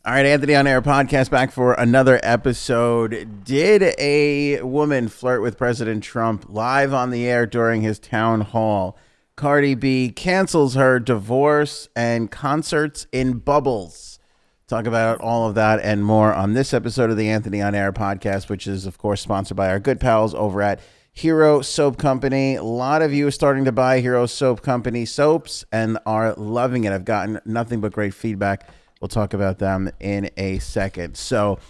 All right, Anthony on Air podcast back for another episode. Did a woman flirt with President Trump live on the air during his town hall? Cardi B cancels her divorce and concerts in bubbles. Talk about all of that and more on this episode of the Anthony on Air podcast, which is, of course, sponsored by our good pals over at Hero Soap Company. A lot of you are starting to buy Hero Soap Company soaps and are loving it. I've gotten nothing but great feedback. We'll talk about them in a second. So,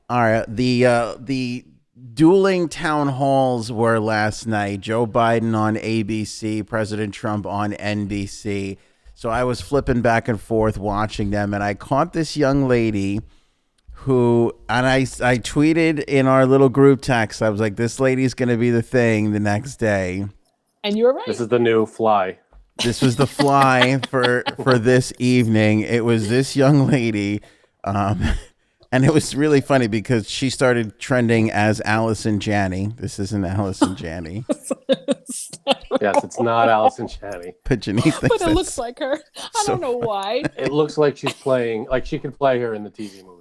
all right, the dueling town halls were last night. Joe Biden on ABC, President Trump on NBC. So I was flipping back and forth watching them, and I caught this young lady who, and I tweeted in our little group text, I was like, this lady's going to be the thing the next day. And you were right. This is the new fly. This was the fly for this evening. It was this young lady, and it was really funny because she started trending as Allison Janney. This isn't Allison Janney. Yes, it's not Allison Janney. But Janice thinks But it looks like her. I don't know why. It looks like she's playing, like she could play her in the TV movie.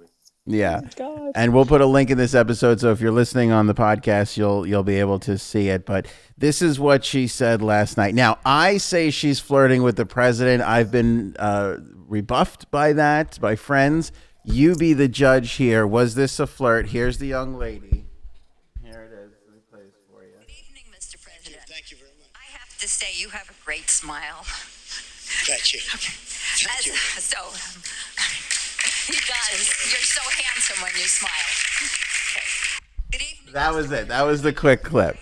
Yeah. God. And we'll put a link in this episode, so if you're listening on the podcast, you'll be able to see it. But this is what she said last night. Now, I say she's flirting with the president. I've been rebuffed by that, by friends. You be the judge here. Was this a flirt? Here's the young lady. Here it is. Let me play this for you. Good evening, Mr. President. Thank you very much. I have to say you have a great smile. Thank you. Okay. Thank you. So, he does. You're so handsome when you smile. Okay. Good evening. That was it. That was the quick clip.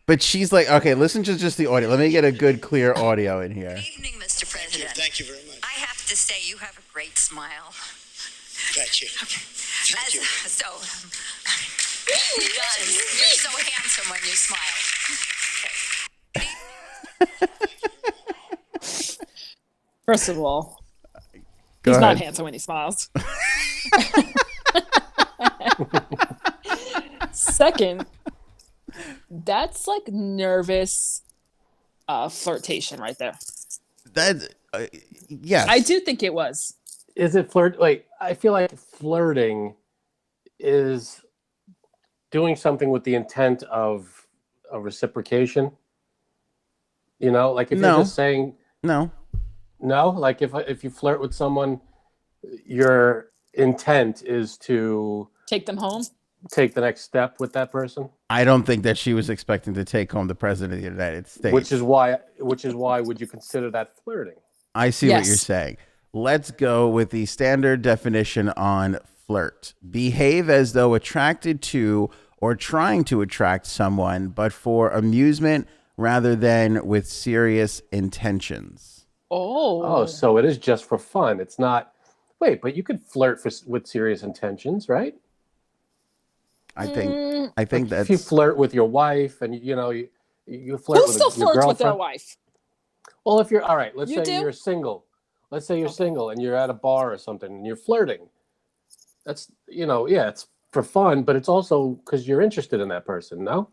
But she's like, okay, listen to just the audio. Let me get a good, clear audio in here. Good evening, Mr. President. Thank you very much. I have to say you have a great smile. Thank you. Okay. Thank you. So, he does. You're so handsome when you smile. Okay. First of all, Go he's ahead. not handsome when he smiles. Second, that's like nervous flirtation right there. That, yes. I do think it was. Is it flirt? Like, I feel like flirting is doing something with the intent of a reciprocation. You know, like if No. you're just saying No. no, like if you flirt with someone, your intent is to Take them home. take the next step with that person, I don't think that she was expecting to take home the president of the United States. which is why would you consider that flirting? I see what Yes. you're saying. Let's go with the standard definition on flirt. Behave as though attracted to or trying to attract someone, but for amusement rather than with serious intentions. Oh. Oh, so it is just for fun. It's not. Wait, but you could flirt with serious intentions, right? I think that's If you flirt with your wife, and you flirt Who with still your flirts girlfriend. with their wife? Well, if you're all right, let's You say do? you're single. Let's say you're single and you're at a bar or something and you're flirting. That's it's for fun, but it's also because you're interested in that person. No.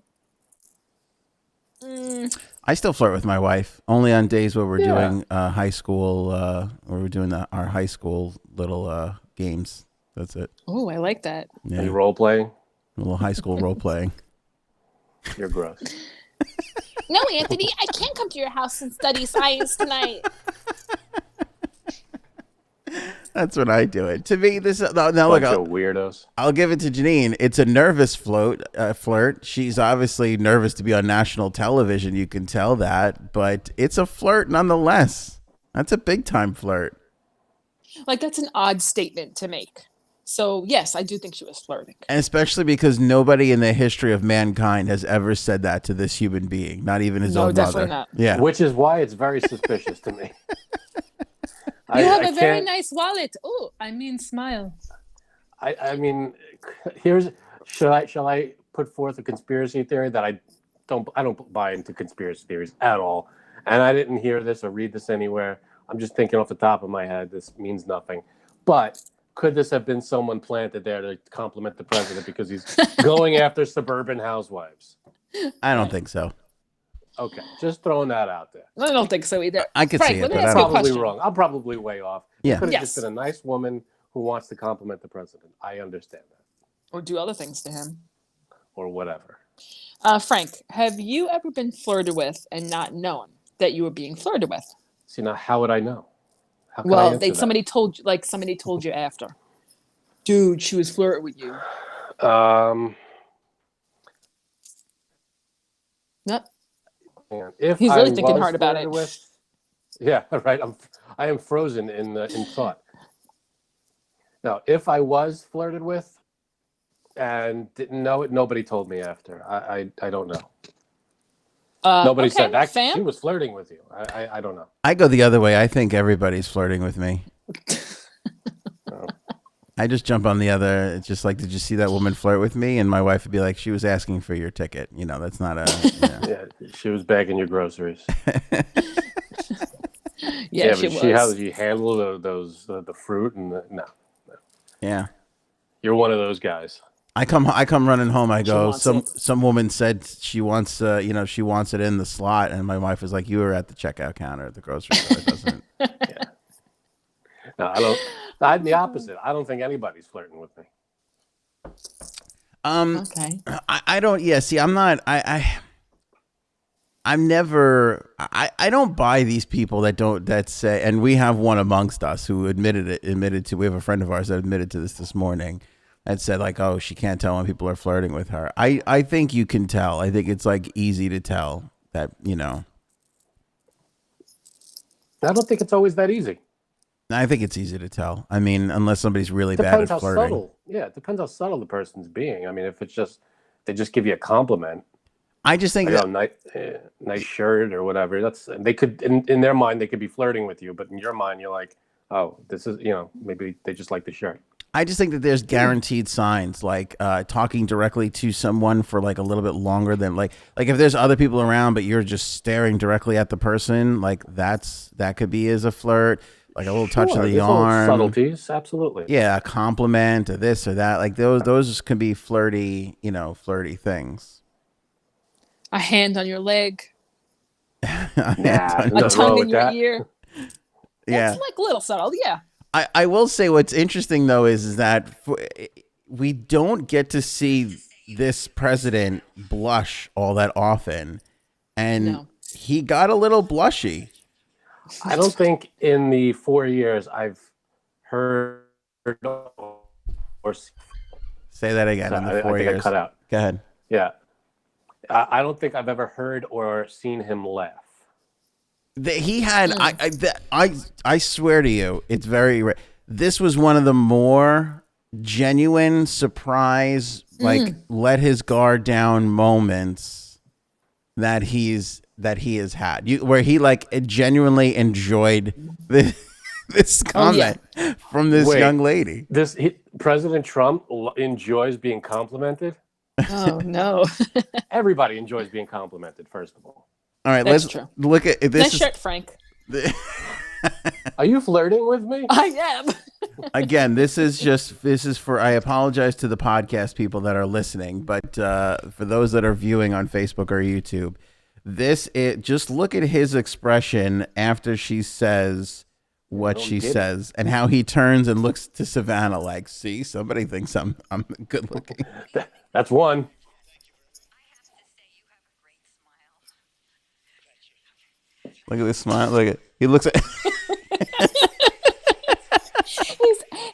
I still flirt with my wife only on days where we're Yeah. doing high school, where we're doing our high school little games. That's it. Oh, I like that. Yeah. Are you role playing? A little high school role playing. You're gross. No, Anthony, I can't come to your house and study science tonight. That's when I do it. To me, this now look, Bunch of weirdos. I'll give it to Janine. It's a nervous flirt. She's obviously nervous to be on national television. You can tell that, but it's a flirt nonetheless. That's a big time flirt. Like, that's an odd statement to make. So, yes, I do think she was flirting. And especially because nobody in the history of mankind has ever said that to this human being, not even his own definitely mother. not. Yeah. Which is why it's very suspicious to me. You have a very can't- nice wallet. Oh, I mean, smile. I mean, shall I put forth a conspiracy theory that I don't buy into conspiracy theories at all, and I didn't hear this or read this anywhere. I'm just thinking off the top of my head. This means nothing, but could this have been someone planted there to compliment the president because he's going after suburban housewives? I don't think so. Okay, just throwing that out there. I don't think so either. I could Frank, see it, let me but ask I you a don't- Probably question. wrong. I'm probably way off. Yeah. It could have Yes. just been a nice woman who wants to compliment the president. I understand that. Or do other things to him. Or whatever. Frank, have you ever been flirted with and not known that you were being flirted with? See, now, how would I know? How could I Well, answer that? somebody told you after. Dude, she was flirting with you. No, If he's really I thinking was hard about it. flirted with- yeah, right. I am frozen in thought. Now, if I was flirted with and didn't know it, nobody told me after. I don't know. Nobody okay, said that fam. she was flirting with you. I don't know. I go the other way. I think everybody's flirting with me. No. I just jump on the other. It's just like, did you see that woman flirt with me? And my wife would be like, she was asking for your ticket. You know, that's not a. Yeah, she was bagging your groceries. Yeah, she but was. she handled the fruit and no. Yeah. You're one of those guys. I come running home. I go, wants it. some woman said she wants she wants it in the slot, and my wife was like, you were at the checkout counter at the grocery store. It doesn't. Yeah. No, I don't. I'm the opposite. I don't think anybody's flirting with me. Okay. I don't. Yeah. See, I'm not. I'm never. I don't buy these people that say. And we have one amongst us who admitted to. We have a friend of ours that admitted to this morning. And said like, oh, she can't tell when people are flirting with her. I think you can tell. I think it's like easy to tell that, you know. I don't think it's always that easy. I think it's easy to tell. I mean, unless somebody's really Depends bad how at flirting. subtle. Yeah, it depends how subtle the person's being. I mean, if it's just they just give you a compliment, I just think like, nice shirt or whatever. That's they could in their mind they could be flirting with you, but in your mind you're like, oh, this is maybe they just like the shirt. I just think that there's guaranteed signs, like talking directly to someone for like a little bit longer than like if there's other people around, but you're just staring directly at the person, like that could be as a flirt, like a little touch of the there's little arm, subtleties, absolutely. yeah, a compliment or this or that, like those can be flirty, flirty things. A hand on your leg. Nah, A nothing tongue wrong in with your that. ear. Yeah. That's like a little subtle. Yeah. I will say what's interesting though is that we don't get to see this president blush all that often, and No. he got a little blushy. I don't think in the 4 years I've heard or Say that again. In the I 4 think years. I cut out. Go ahead. Yeah, I don't think I've ever heard or seen him laugh. He had. I swear to you, it's very rare. This was one of the more genuine surprise, like let his guard down moments that he has had. Where he like genuinely enjoyed this comment from this young lady. President Trump enjoys being complimented. Oh no. Everybody enjoys being complimented. First of all. All right, let's look at this. Nice shirt, Frank. Are you flirting with me? I am. Again, this is for. I apologize to the podcast people that are listening, but for those that are viewing on Facebook or YouTube, just look at his expression after she says what she says and how he turns and looks to Savannah like, see, somebody thinks I'm good looking. That's one. Look at this smile. Look at he looks at.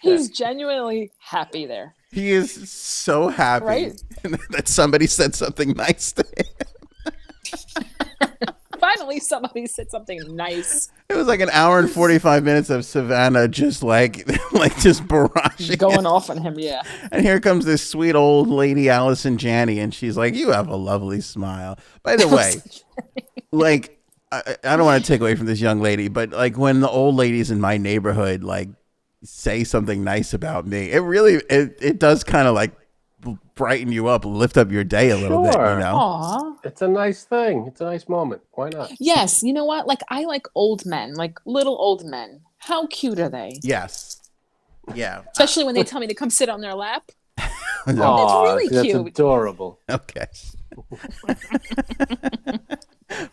He's genuinely happy there. He is so happy Right? that somebody said something nice to him. Finally, somebody said something nice. It was like an hour and 45 minutes of Savannah just like just barraging Going him. off on him, yeah. And here comes this sweet old lady, Allison Janney, and she's like, "You have a lovely smile." By the way, like I don't want to take away from this young lady, but like when the old ladies in my neighborhood like say something nice about me, it really it does kind of like brighten you up, lift up your day a little bit, Sure. Aw. It's a nice thing. It's a nice moment. Why not? Yes, you know what? Like I like old men, like little old men. How cute are they? Yes. Yeah. Especially when they tell me to come sit on their lap. No. Aw, really that's cute. adorable. Okay.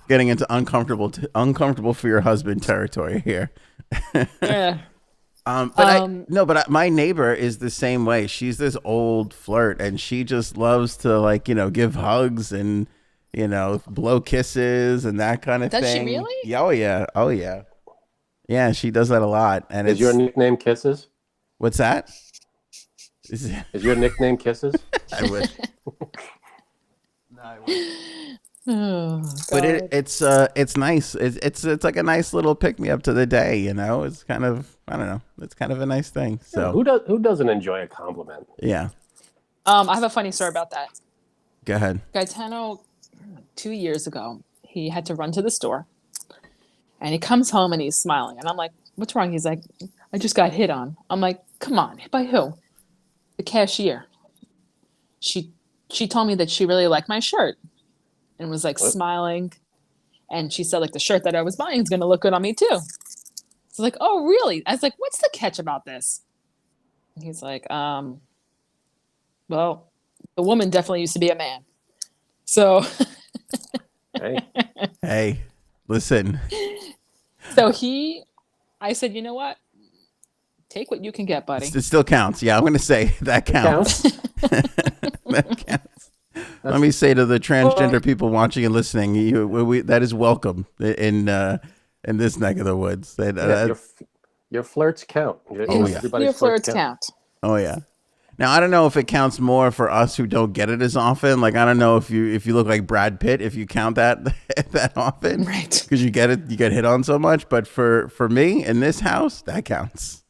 Getting into uncomfortable for your husband territory here. Yeah. My neighbor is the same way. She's this old flirt, and she just loves to like give hugs and blow kisses and that kind of Does she thing. really? Yeah, oh yeah, yeah. She does that a lot, and Is your nickname Kisses? what's that? Is your nickname Kisses? I wish. No, I wish. Oh, But God. it's nice. It's like a nice little pick me up to the day. It's kind of, I don't know. It's kind of a nice thing. So Who doesn't enjoy a compliment? yeah, I have a funny story about that. go ahead. Gaetano, 2 years ago, he had to run to the store, and he comes home and he's smiling, and I'm like, "What's wrong?" He's like, "I just got hit on." I'm like, "Come on, by who?" The cashier. She told me that she really liked my shirt, and was like What? smiling, and she said like the shirt that I was buying is gonna look good on me too. So like, "Oh really?" I was like, "What's the catch about this?" And he's like, well, the woman definitely used to be a man. So Hey, Hey, listen. so I said, "You know what? Take what you can get, buddy." It still counts. Yeah, I'm going to say that counts. That counts. Let me say to the transgender people watching and listening, that is welcome in this neck of the woods. your flirts count. Oh, yeah. Everybody's Your flirts count. Oh yeah. Now I don't know if it counts more for us who don't get it as often. Like I don't know if you look like Brad Pitt, if you count that that often, Right. Because you get hit on so much. But for me in this house, that counts.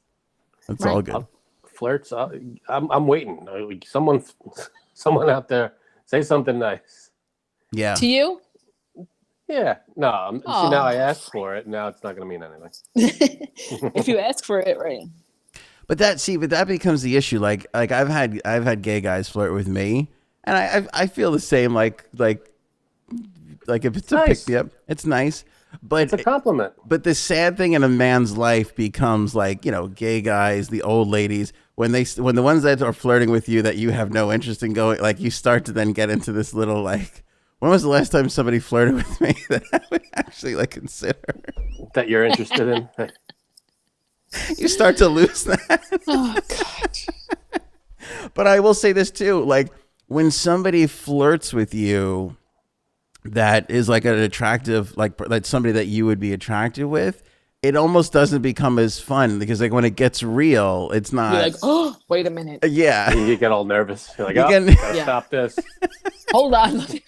That's all good. Flirts. I'm waiting. Someone out there, say something nice. Yeah. To you? Yeah. No. Aw. See, now I asked for it. Now it's not going to mean anything. If you ask for it, right? But that becomes the issue. Like I've had gay guys flirt with me, and I feel the same. Like if it's a Nice. pick me up, it's nice. But It's a compliment. But the sad thing in a man's life becomes like gay guys, the old ladies, when the ones that are flirting with you that you have no interest in going, like you start to then get into this little like, when was the last time somebody flirted with me that I would actually like consider? That you're interested in. You start to lose that. Oh God. But I will say this too, like when somebody flirts with you that is like an attractive, like somebody that you would be attracted with, it almost doesn't become as fun because like when it gets real, it's not. You're like, "Oh, wait a minute. Yeah. You get all nervous. You're like, You oh, get- gotta Yeah. stop this. Hold on. Let me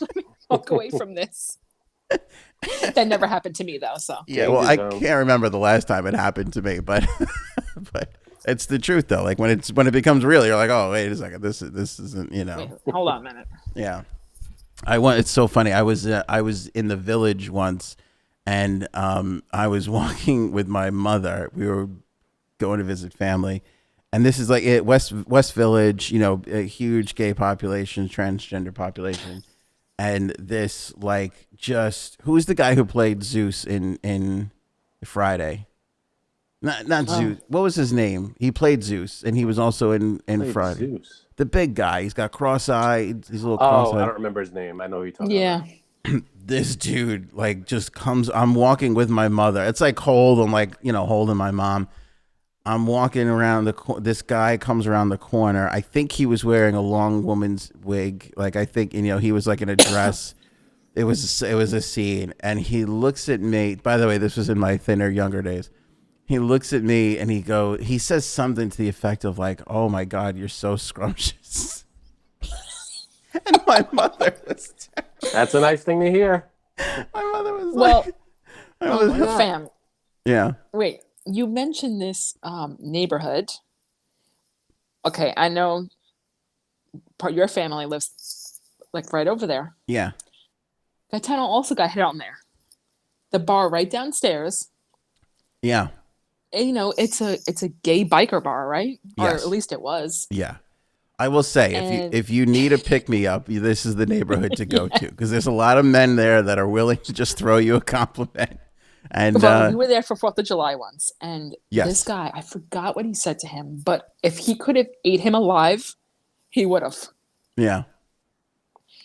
walk away from this." That never happened to me though. So Yeah, well, I Danger zone. can't remember the last time it happened to me, but but it's the truth though. Like when it becomes real, you're like, oh wait a second, this isn't wait, hold on a minute. yeah. It's so funny. I was in the village once, and I was walking with my mother. We were going to visit family, and this is like West Village, a huge gay population, transgender population. And this, like, just who's the guy who played Zeus in Friday? Not Zeus. What was his name? He played Zeus, and he was also in Friday. Zeus. The big guy. He's got cross-eyed. He's a little Oh, cross-eyed. I don't remember his name. I know who you're talking Yeah. about. This dude, like, just comes. I'm walking with my mother. It's like I'm like, holding my mom. I'm walking around this guy comes around the corner. I think he was wearing a long woman's wig. Like I think he was like in a dress. It was a scene, and he looks at me. By the way, this was in my thinner, younger days. He looks at me and he says something to the effect of like, "Oh my God, you're so scrumptious." And my mother was. That's a nice thing to hear. My mother was Well, like, fam. yeah. Wait, you mentioned this neighborhood. Okay, I know your family lives like right over there. Yeah. Gaetano also got hit on there. The bar right downstairs. Yeah. And, it's a gay biker bar, right? Or Yes. at least it was. Yeah. I will say, And- if you need a pick me up, this is the neighborhood to go to, because there's a lot of men there that are willing to just throw you a compliment. And Well, we were there for 4th of July once, and Yes. this guy, I forgot what he said to him, but if he could have ate him alive, he would have. yeah,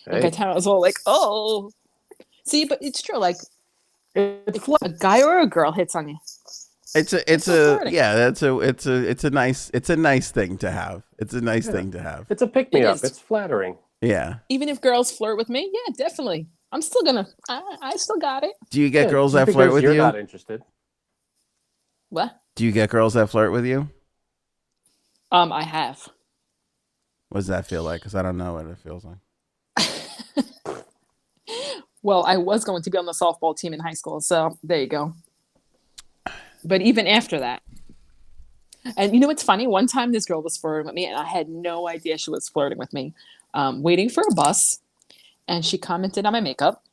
And Hey, Gaetano was all like, "Oh." See, but it's true. Like, it's if a guy or a girl hits on you, It's so flirty. yeah, it's a nice thing to have. It's a nice thing to have. It's a pick me It up. is. It's flattering. Yeah. Even if girls flirt with me, yeah, definitely. I'm still gonna. I still got it. Do you get Yeah, girls just that flirt because with you're you? not interested. What? Do you get girls that flirt with you? I have. What does that feel like? Because I don't know what it feels like. Well, I was going to be on the softball team in high school, so there you go. But even after that, and you know what's funny? One time this girl was flirting with me, and I had no idea she was flirting with me. Waiting for a bus, and she commented on my makeup,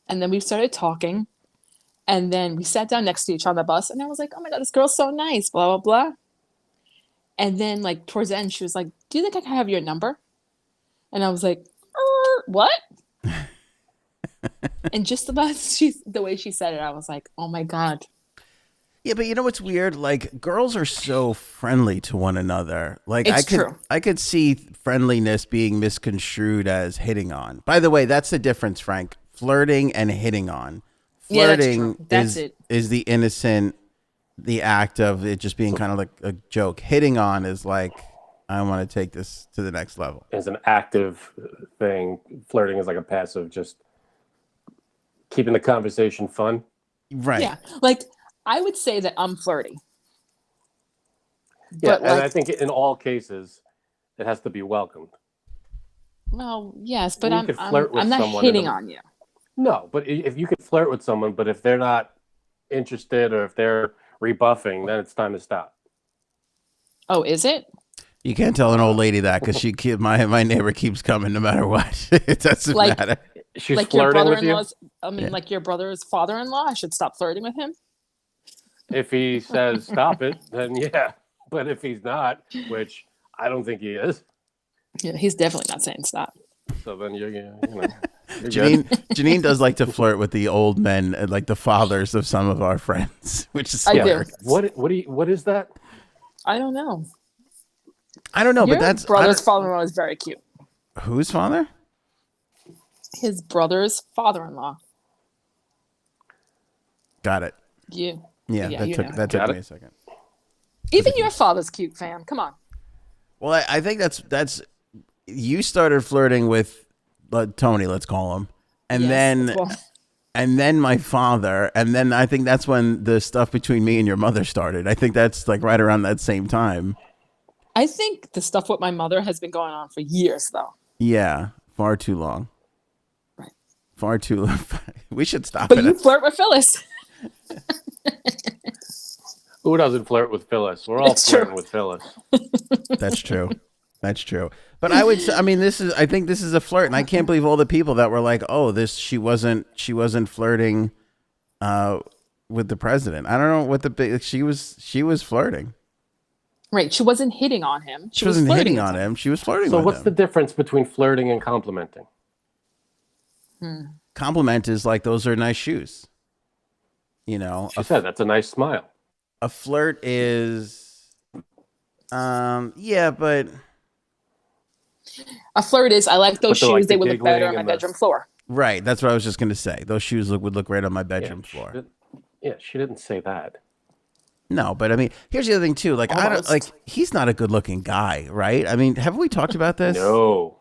and then we started talking, and then we sat down next to each other on the bus, and I was like, "Oh my god, this girl's so nice," blah blah blah. And then like towards the end, she was like, "Do you think I can have your number?" And I was like, "What?" And just about the way she said it, I was like, "Oh my god." Yeah, but you know what's weird? Like girls are so friendly to one another. Like It's true. I could see friendliness being misconstrued as hitting on. By the way, that's the difference, Frank. Flirting and hitting on. Yeah, that's Flirting true. That's it. is the innocent, the act of it just being kind of like a joke. Hitting on is like, I want to take this to the next level. It's an active thing. Flirting is like a passive, just keeping the conversation fun. Right. Yeah, like I would say that I'm flirty. Yeah, But and like, I think in all cases, it has to be welcomed. well, yes, but You could flirt with I'm not someone in hitting a- on you. No, but if you could flirt with someone, but if they're not interested or if they're rebuffing, then it's time to stop. Oh, is it? You can't tell an old lady that because my neighbor keeps coming no matter what. It doesn't Like- matter. She's Like your flirting with you. brother-in-law's. I mean, Yeah. like your brother's father-in-law. I should stop flirting with him. If he says stop it, then yeah. But if he's not, which I don't think he is, Yeah, he's definitely not saying stop. so then you're good. Janine does like to flirt with the old men, like the fathers of some of our friends, which is I do. hilarious. What is that? I don't know. I don't know, Your but that's brother's father-in-law is very cute. whose father? His brother's father-in-law. Got it. You. Yeah, Yeah, that you took know. that took Got me it. a second. Even your father's cute, fam. Come on. Well, I think that's you started flirting with Tony, let's call him, and Yes, then that's well- and then my father, and then I think that's when the stuff between me and your mother started. I think that's like right around that same time. I think the stuff with my mother has been going on for years, though. Yeah, far too long. Right. Far too long. We should stop But it. you flirt with Phyllis. Who doesn't flirt with Phyllis? We're all It's true. flirting with Phyllis. That's true. That's true. But I would say, I mean, I think this is a flirt, and I can't believe all the people that were like, "Oh, she wasn't flirting with the president." I don't know what the big she was flirting. Right. She wasn't hitting on him. She wasn't flirting hitting with on him. She was flirting So with what's him. the difference between flirting and complimenting? Compliment is like, those are nice shoes. You know, She said that's a nice smile. a flirt is, yeah, but A flirt is, I like those But they're like shoes. They the would look better on giggling my and the- bedroom floor. right. That's what I was just gonna say. Those shoes would look great on my bedroom floor. She didn't say that. No, but I mean, here's the other thing too. Like, I don't Almost. like. He's not a good-looking guy, right? I mean, have we talked about this? No.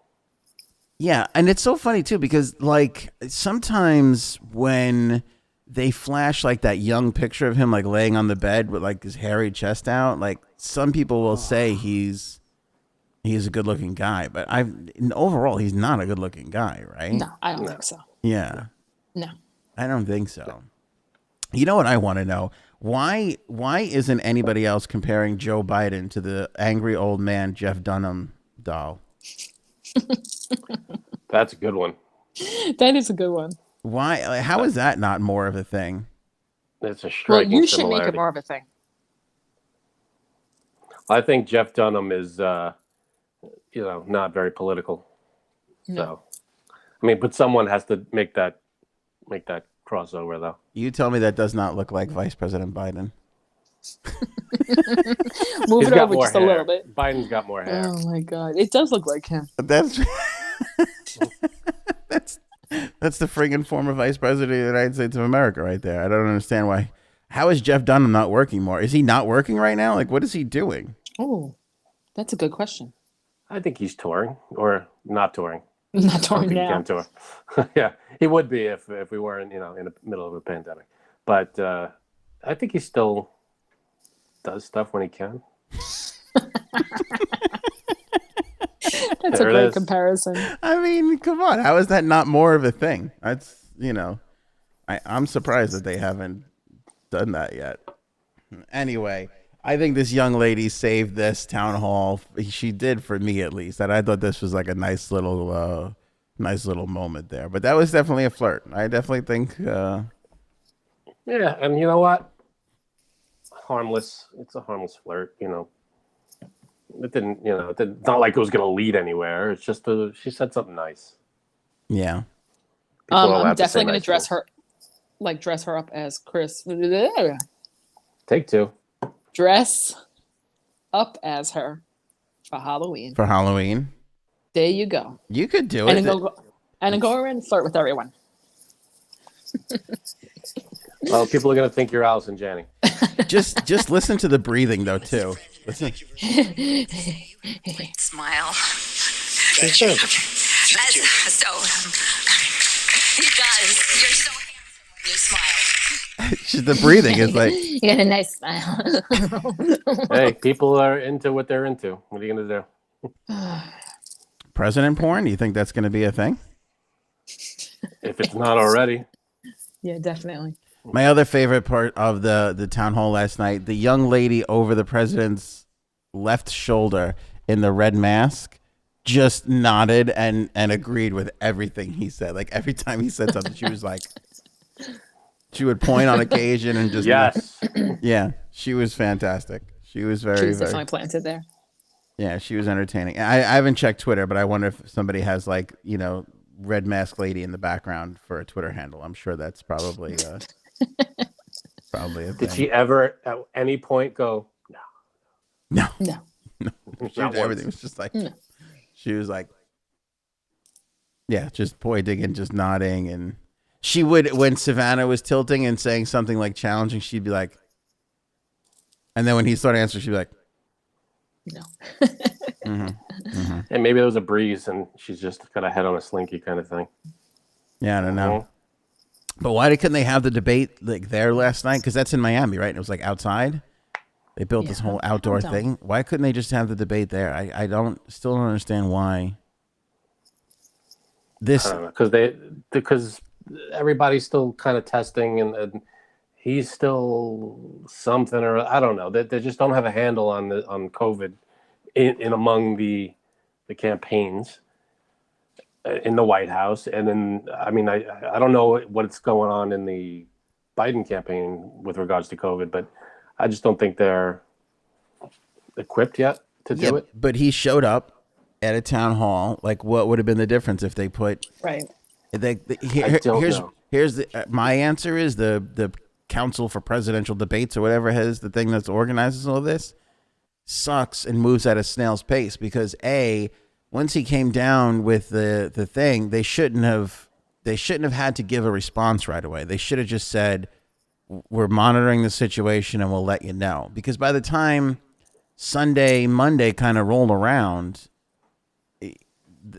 Yeah, and it's so funny too because like sometimes when they flash like that young picture of him like laying on the bed with like his hairy chest out, like some people will say he's a good-looking guy, but overall he's not a good-looking guy, right? No, I don't think so. Yeah, No. I don't think so. You know what I want to know? Why isn't anybody else comparing Joe Biden to the angry old man Jeff Dunham doll? That's a good one. That is a good one. Why? Like, how is that not more of a thing? That's a Well, striking you should make similarity. it more of a thing. I think Jeff Dunham is, not very political. No. So, I mean, but someone has to make that crossover, though. You tell me that does not look like Vice President Biden. Move He's it got over more just a hair. little bit. Biden's got more hair. Oh my god, it does look like him. That's that's the friggin' former Vice President of the United States of America right there. I don't understand why. How is Jeff Dunham not working more? Is he not working right now? Like, what is he doing? Oh, that's a good question. I think he's touring or not touring. Not I don't touring think he now. can tour. Yeah, he would be if we weren't, in the middle of a pandemic. But I think he still does stuff when he can. That's There a it great is. comparison. I mean, come on. How is that not more of a thing? That's, I'm surprised that they haven't done that yet. Anyway, I think this young lady saved this town hall. She did, for me at least. And I thought this was like a nice little moment there. But that was definitely a flirt. I definitely think. Yeah, and you know what? Harmless. It's a harmless flirt. It didn't. It's not like it was going to lead anywhere. It's just she said something nice. Yeah. People are allowed I'm to say definitely going nice to dress things. dress her up as Chris. Take two. Dress up as her for Halloween. For Halloween. There you go. You could do And it. then go around and flirt with everyone. Well, people are going to think you're Allison Janney. Just listen to the breathing though too. Listen. Wait, smile. Got you. As, so, you guys, you're so handsome when you smile. The breathing is like. You got a nice smile. Hey, people are into what they're into. What are you going to do? President porn? Do you think that's going to be a thing? If it's not already. Yeah, definitely. My other favorite part of the town hall last night, the young lady over the president's left shoulder in the red mask just nodded and agreed with everything he said. Like every time he said something, she was like, she would point on occasion and just Yes. yeah, she was fantastic. She was She very, was very, definitely planted there. yeah, she was entertaining. I haven't checked Twitter, but I wonder if somebody has like, red mask lady in the background for a Twitter handle. I'm sure that's probably probably a thing. Did she ever at any point go, No. No. She Not was, everything once. was just like, No. she was like, yeah, just pointing and just nodding. And she would, when Savannah was tilting and saying something like challenging, she'd be like, and then when he started answering, she'd be like, No. and maybe there was a breeze and she's just got a head on a slinky kind of thing. yeah, I don't know. But why couldn't they have the debate like there last night? Because that's in Miami, right? And it was like outside. They built this whole outdoor thing. Why couldn't they just have the debate there? I still don't understand why. This I don't know, because everybody's still kind of testing and he's still something, or I don't know. They just don't have a handle on COVID in among the campaigns in the White House. And then I mean I don't know what's going on in the Biden campaign with regards to COVID, but I just don't think they're equipped yet to do it. But he showed up at a town hall. Like, what would have been the difference if they put? Right. I don't know. Here's my answer is the Council for Presidential Debates or whatever has the thing that's organizes all this sucks and moves at a snail's pace because once he came down with the thing, they shouldn't have had to give a response right away. They should have just said, we're monitoring the situation and we'll let you know. Because by the time Monday kind of rolled around,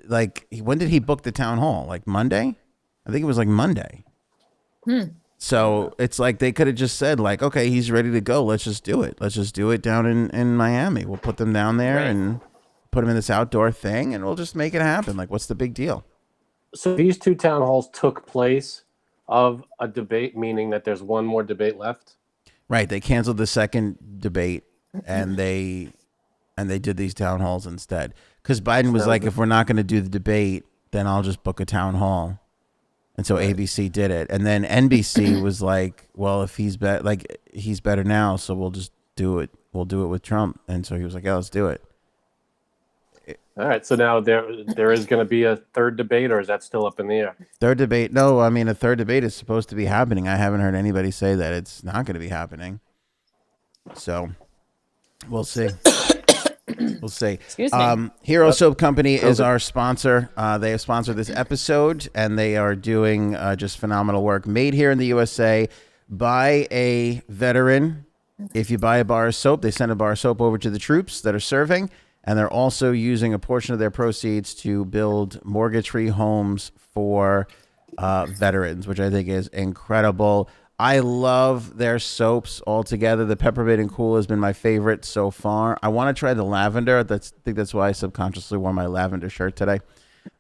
like, when did he book the town hall? Like Monday? I think it was like Monday. So it's like they could have just said, like, okay, he's ready to go. Let's just do it. Let's just do it down in Miami. We'll put them down there and put them in this outdoor thing and we'll just make it happen. Like, what's the big deal? So these two town halls took place of a debate, meaning that there's one more debate left. Right. They canceled the second debate and they did these town halls instead. Because Biden was like, if we're not going to do the debate, then I'll just book a town hall. And so ABC did it. And then NBC was like, well, if he's better now, so we'll just do it. We'll do it with Trump. And so he was like, yeah, let's do it. All right. So now there is going to be a third debate, or is that still up in the air? Third debate. No, I mean, a third debate is supposed to be happening. I haven't heard anybody say that it's not going to be happening. So we'll see. We'll see. Excuse me. Hero Soap Company is our sponsor. They have sponsored this episode, and they are doing just phenomenal work. Made here in the USA buy a veteran. If you buy a bar of soap, they send a bar of soap over to the troops that are serving. And they're also using a portion of their proceeds to build mortgage-free homes for veterans, which I think is incredible. I love their soaps altogether. The peppermint and cool has been my favorite so far. I want to try the lavender. I think that's why I subconsciously wore my lavender shirt today.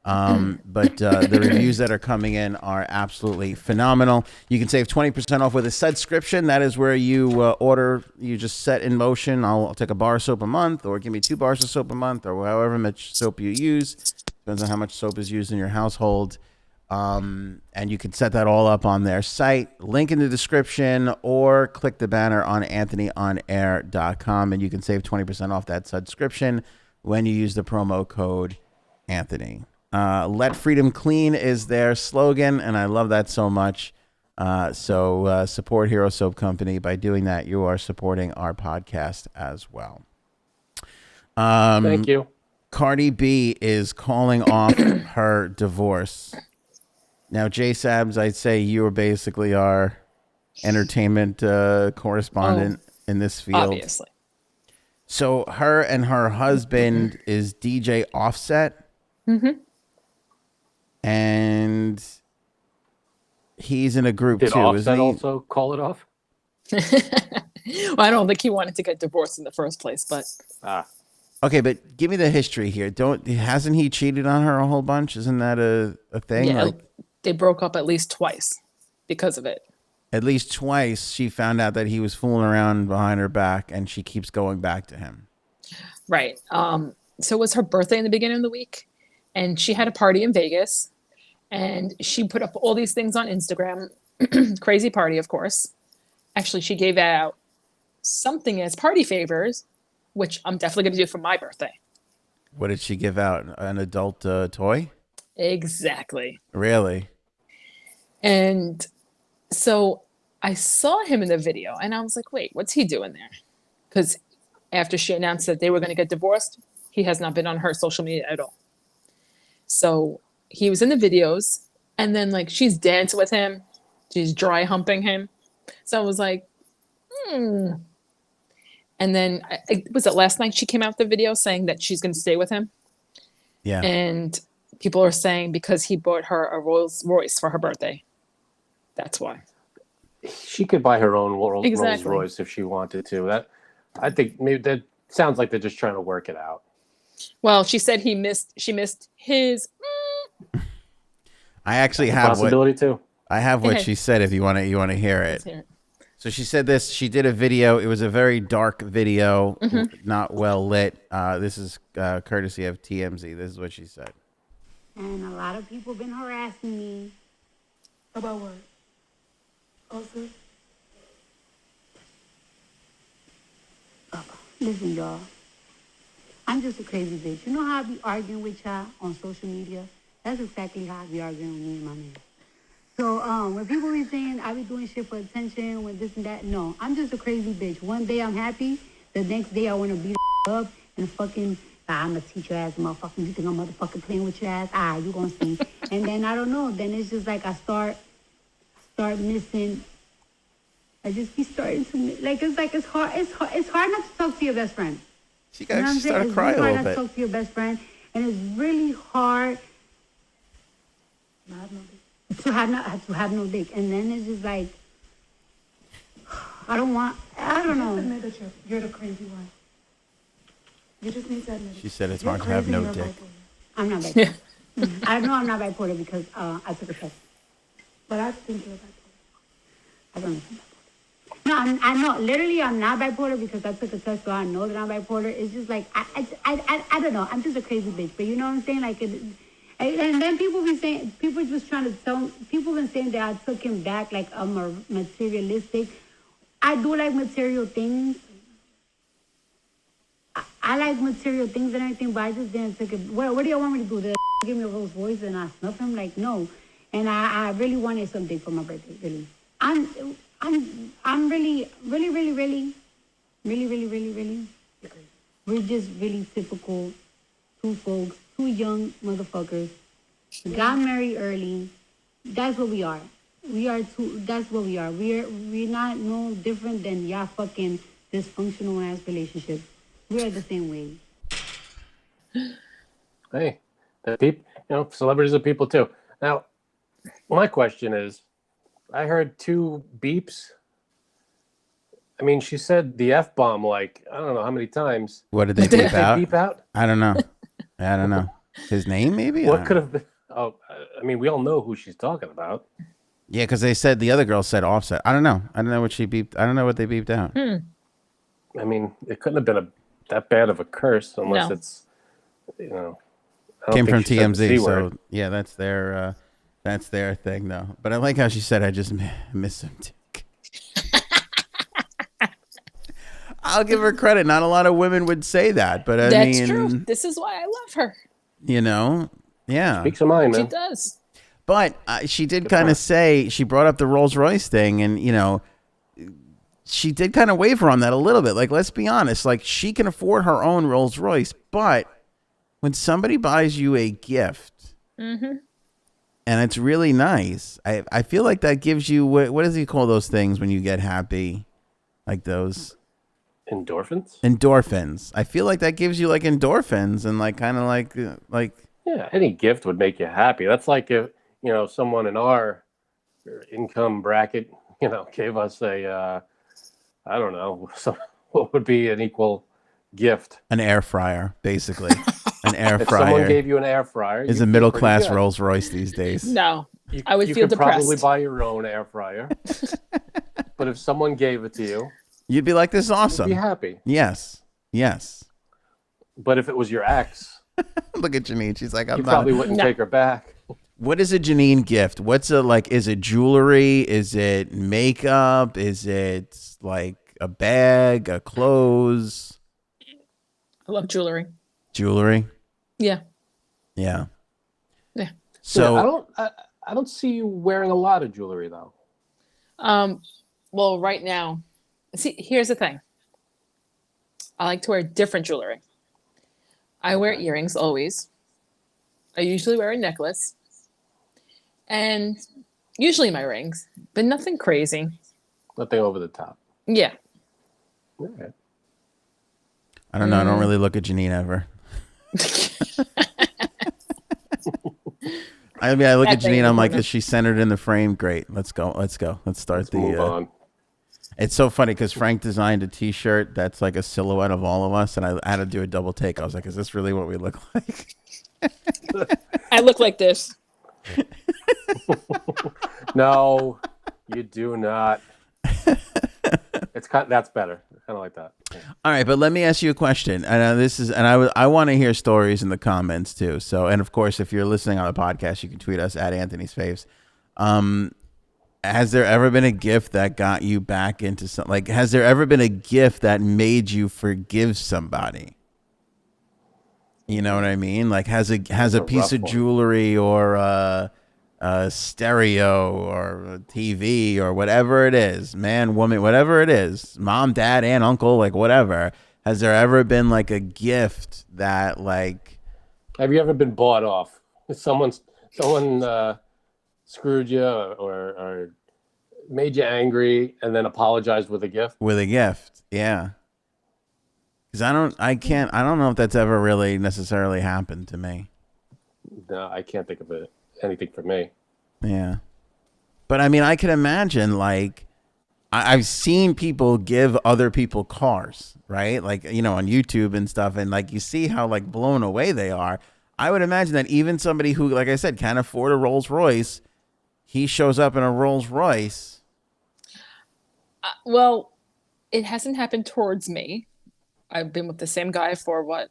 But the reviews that are coming in are absolutely phenomenal. You can save 20% off with a subscription. That is where you order, you just set in motion. I'll take a bar of soap a month, or give me 2 bars of soap a month, or however much soap you use. Depends on how much soap is used in your household. And you can set that all up on their site. Link in the description, or click the banner on anthonyonair.com, and you can save 20% off that subscription when you use the promo code Anthony. Let freedom clean is their slogan, and I love that so much. So support Hero Soap Company. By doing that, you are supporting our podcast as well. Thank you. Cardi B is calling off her divorce. Now, J Sabs, I'd say you are basically our entertainment correspondent in this field. Obviously. So her and her husband is DJ Offset. Mm-hmm. And he's in a group Did too, Offset isn't he? also call it off? Well, I don't think he wanted to get divorced in the first place, but Okay, but give me the history here. Hasn't he cheated on her a whole bunch? Isn't that a thing? yeah, they broke up at least twice because of it. At least twice she found out that he was fooling around behind her back, and she keeps going back to him. Right. So it was her birthday in the beginning of the week, and she had a party in Vegas, and she put up all these things on Instagram. Crazy party, of course. Actually, she gave out something as party favors, which I'm definitely going to do for my birthday. What did she give out? An adult toy? Exactly. Really? And so I saw him in the video, and I was like, wait, what's he doing there? Because after she announced that they were going to get divorced, he has not been on her social media at all. So he was in the videos, and then like she's dancing with him, she's dry humping him. So I was like, And then was it last night she came out with the video saying that she's going to stay with him? Yeah. And people are saying because he bought her a Rolls Royce for her birthday. That's why. She could buy her own Rolls Exactly. Royce if she wanted to. I think maybe that sounds like they're just trying to work it out. Well, she said she missed his. I actually That's a have possibility too. I have what she said. If you want to hear it. Let's hear it. So she said this. She did a video. It was a very dark video, not well lit. This is courtesy of TMZ. This is what she said. And a lot of people been harassing me. About what? Also? Listen, y'all. I'm just a crazy bitch. You know how I be arguing with y'all on social media? That's exactly how I be arguing with me and my man. So when people be saying I be doing shit for attention, when this and that, no. I'm just a crazy bitch. One day I'm happy. The next day I want to beat up and fucking, I'm going to teach your ass, motherfucker. You think I'm motherfucking playing with your ass? You going to see. And then I don't know. Then it's just like I start missing. I just be starting to, like, it's hard not to talk to your best friend. She You know what I'm saying? started It's crying really a hard little not to bit. talk to your best friend. And it's really hard to have no dick. And then it's just like, I don't know. Just admit that you're the crazy one. You just need to admit it. She said it's You're hard to have crazy no and you're dick. bipolar. I'm not bipolar. I know I'm not bipolar because I took a test. But I think you're bipolar. I don't know if I'm bipolar. No, I know. Literally, I'm not bipolar because I took a test, so I know that I'm bipolar. It's just like, I don't know. I'm just a crazy bitch. But you know what I'm saying? Like, and then people just trying to tell, people been saying that I took him back, like I'm a materialistic. I do like material things. I like material things and everything, but I just didn't take it. What do you want me to do? To give me a Rolls Royce and I snuff him? Like, no. And I really wanted something for my birthday, really. I'm really. We're just really typical two folks, two young motherfuckers. Got married early. That's what we are. We are too. That's what we are. We're not no different than y'all fucking dysfunctional ass relationships. We are the same way. Hey, the people, celebrities are people too. Now, my question is, I heard 2 beeps. I mean, she said the F-bomb like, I don't know how many times. What did they beep out? Beep out? I don't know. I don't know. His name, maybe? What could have been? Oh, I mean, we all know who she's talking about. Yeah, because they said the other girl said Offset. I don't know. I don't know what she beeped. I don't know what they beeped out. I mean, it couldn't have been that bad of a curse unless No. it's, I don't Came think from she said the C TMZ, so word. yeah, that's their thing, though. But I like how she said, "I just miss him." I'll give her credit. Not a lot of women would say that, but I That's mean, true. This is why I love her. Yeah. Speaks her mind, She man. does. But she did kind of say, she brought up the Rolls Royce thing, and she did kind of waver on that a little bit. Like, let's be honest, like she can afford her own Rolls Royce, but when somebody buys you a gift, and it's really nice, I feel like that gives you what does he call those things when you get happy, like those Endorphins? endorphins. I feel like that gives you like endorphins and like kind of like Yeah, any gift would make you happy. That's like if, someone in our income bracket, gave us a, I don't know, what would be an equal gift? an air fryer, basically. An air If someone fryer gave you an air fryer, is you'd a feel middle pretty class good. Rolls Royce these days. No, You, I would you feel could probably depressed. buy your own air fryer. But if someone gave it to you, You'd be like, this is you'd awesome. be happy. Yes. But if it was your ex, Look at Janine. She's like, you I'm probably not. wouldn't take her back. What is a Janine gift? What's a like? Is it jewelry? Is it makeup? Is it like a bag, a clothes? I love jewelry. Jewelry. Yeah. Yeah. Yeah. So I don't see you wearing a lot of jewelry though. Well, right now, see, here's the thing. I like to wear different jewelry. I wear earrings always. I usually wear a necklace. And usually my rings, but nothing crazy. Nothing over the top. Yeah. All right. I don't know. I don't really look at Janine ever. I mean, I look at That thing in Janine. the I'm like, corner. is she centered in the frame? Great. Let's go. Let's start Let's move on. It's so funny because Frank designed a T-shirt that's like a silhouette of all of us, and I had to do a double take. I was like, "Is this really what we look like?" I look like this. No, you do not. That's better. Kind of like that. Yeah. All right, but let me ask you a question. I want to hear stories in the comments too. So, and of course, if you're listening on the podcast, you can tweet us at Anthony's Faves. Has there ever been a gift that got you back into something? Like, has there ever been a gift that made you forgive somebody? You know what I mean? Like, has a piece rough of one. jewelry or a stereo or a TV or whatever it is, man, woman, whatever it is, mom, dad, aunt, uncle, like whatever. Has there ever been like a gift that like? Have you ever been bought off? Someone screwed you or made you angry and then apologized with a gift? With a gift, yeah. Because I don't know if that's ever really necessarily happened to me. No, I can't think of anything for me. Yeah. But I mean, I can imagine like, I've seen people give other people cars, right? Like, on YouTube and stuff. And like, you see how like blown away they are. I would imagine that even somebody who, like I said, can't afford a Rolls Royce, he shows up in a Rolls Royce. Well, it hasn't happened towards me. I've been with the same guy for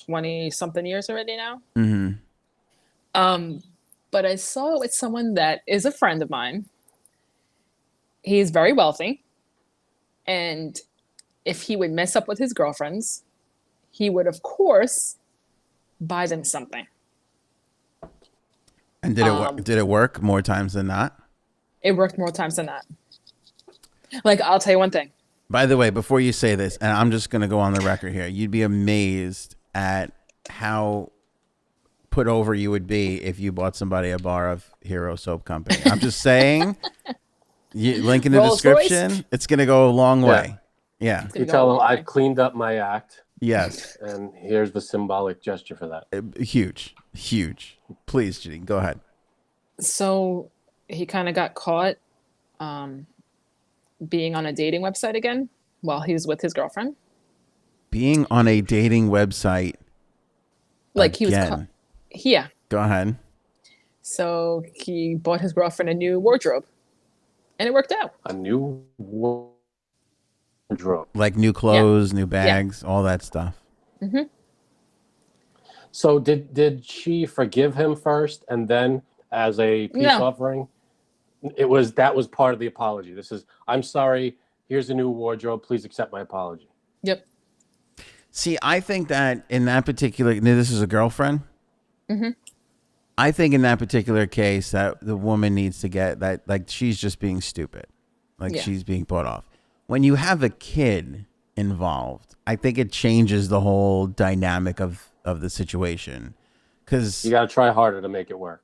20 something years already now. Mm-hmm. But I saw it with someone that is a friend of mine. He's very wealthy. And if he would mess up with his girlfriends, he would, of course, buy them something. And did it work more times than not? It worked more times than not. Like, I'll tell you one thing. By the way, before you say this, and I'm just going to go on the record here, you'd be amazed at how put over you would be if you bought somebody a bar of Hero Soap Company. I'm just saying. Link in the Rolls Royce? description. It's gonna go a long way. Yeah. You tell them I've cleaned up my act. Yes. And here's the symbolic gesture for that. Huge. Please, Janine, go ahead. So he kind of got caught being on a dating website again while he was with his girlfriend. Being on a dating website. Like again. He was caught. Yeah. Go ahead. So he bought his girlfriend a new wardrobe. And it worked out. A new wardrobe. Like new clothes, new bags, all that stuff. Mm-hmm. So did she forgive him first and then as a peace offering? That was part of the apology. This is, I'm sorry, here's a new wardrobe, please accept my apology. Yep. See, I think that in that particular, this is a girlfriend. Mm-hmm. I think in that particular case that the woman needs to get that, like she's just being stupid. Like she's being bought off. When you have a kid involved, I think it changes the whole dynamic of the situation. Because you got to try harder to make it work.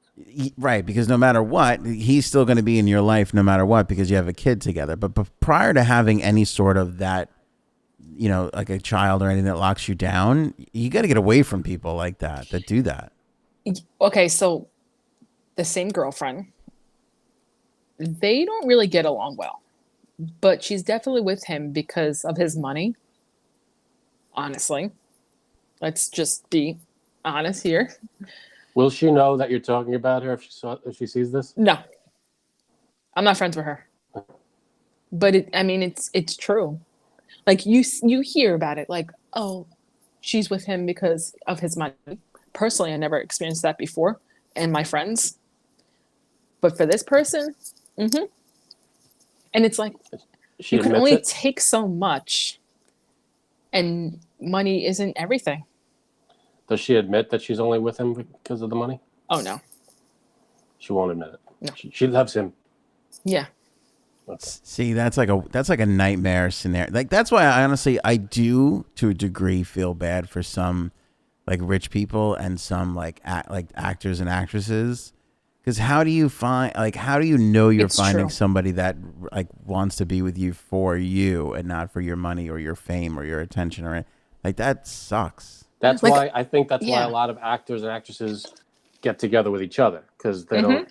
Right, because no matter what, he's still going to be in your life no matter what because you have a kid together. But prior to having any sort of that, like a child or anything that locks you down, you got to get away from people like that do that. Okay, so the same girlfriend, they don't really get along well, but she's definitely with him because of his money. Honestly, let's just be honest here. Will she know that you're talking about her if she sees this? No, I'm not friends with her. But it's true. Like you hear about it, like, oh, she's with him because of his money. Personally, I never experienced that before, and my friends. But for this person, and it's like you can only take so much, and money isn't everything. Does she admit that she's only with him because of the money? Oh no, she won't admit it. No, she loves him. Yeah. Okay. See, that's like a nightmare scenario. Like that's why I do to a degree feel bad for some like rich people and some like actors and actresses, because how do you know you're finding somebody that like wants to be with you for you and not for your money or your fame or your attention or like that sucks. That's why I think that's why a lot of actors and actresses get together with each other, because they don't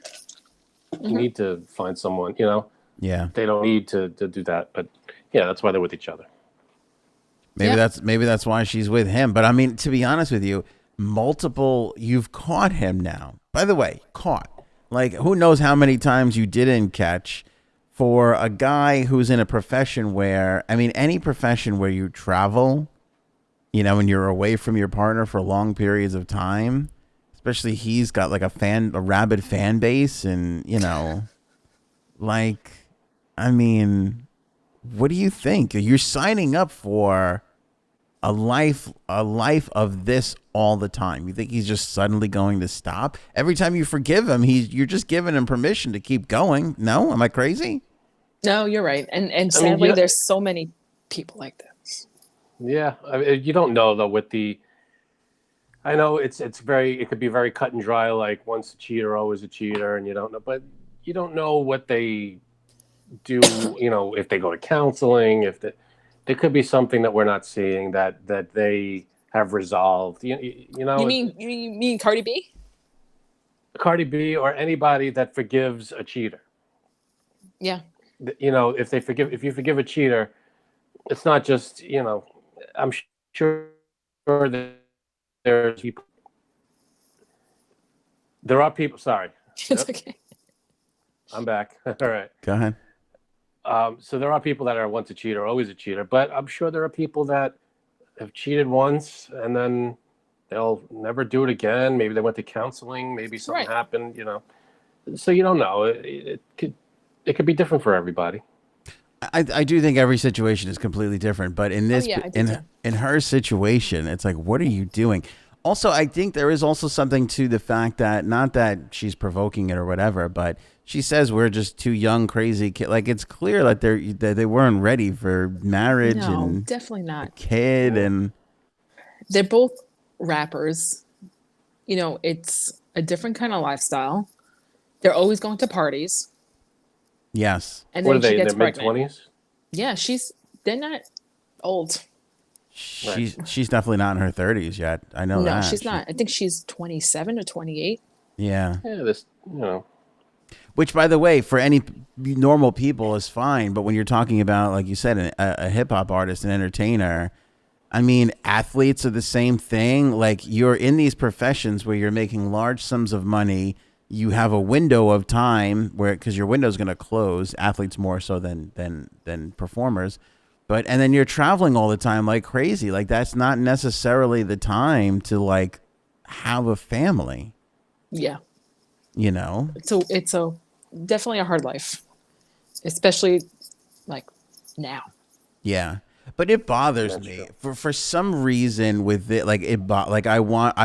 need to find someone, Yeah, they don't need to do that, but that's why they're with each other. Maybe that's why she's with him. But I mean, to be honest with you, you've caught him now. By the way, caught. Like, who knows how many times you didn't catch for a guy who's in a profession where, any profession where you travel, and you're away from your partner for long periods of time, especially he's got like a rabid fan base and, like, what do you think? You're signing up for a life of this all the time. You think he's just suddenly going to stop? Every time you forgive him, you're just giving him permission to keep going. No, am I crazy? No, you're right. And sadly, there's so many people like this. Yeah, you don't know though. I know it could be very cut and dry. Like once a cheater, always a cheater, and you don't know. But you don't know what they do. If they go to counseling, there could be something that we're not seeing that they have resolved. You mean Cardi B? Cardi B or anybody that forgives a cheater. Yeah. If you forgive a cheater, it's not just, I'm sure that there's people. There are people. Sorry. It's okay. I'm back. All right. Go ahead. So there are people that are once a cheater, always a cheater, but I'm sure there are people that have cheated once and then they'll never do it again. Maybe they went to counseling. Maybe something happened, So you don't know. It could be different for everybody. I do think every situation is completely different, but in this, in her situation, it's like, what are you doing? Also, I think there is also something to the fact that, not that she's provoking it or whatever, but she says we're just two young, crazy kids. Like, it's clear that they weren't ready for marriage. No, and definitely not. A kid, and they're both rappers. it's a different kind of lifestyle. They're always going to parties, Yes. and What are then she they in their gets mid pregnant. 20s? Yeah, they're not old. She's definitely not in her 30s yet. I know No, that. she's not. I think she's 27 or 28. Yeah. Yeah, this, you know. Which, by the way, for any normal people is fine. But when you're talking about, like you said, a hip hop artist, an entertainer, I mean, athletes are the same thing. Like, you're in these professions where you're making large sums of money. You have a window of time where, because your window is going to close. Athletes more so than performers. But and then you're traveling all the time like crazy. Like, that's not necessarily the time to like have a family. Yeah. You know. So it's a definitely a hard life, especially like now. Yeah. But it bothers That's me true. for some reason with it. Like like I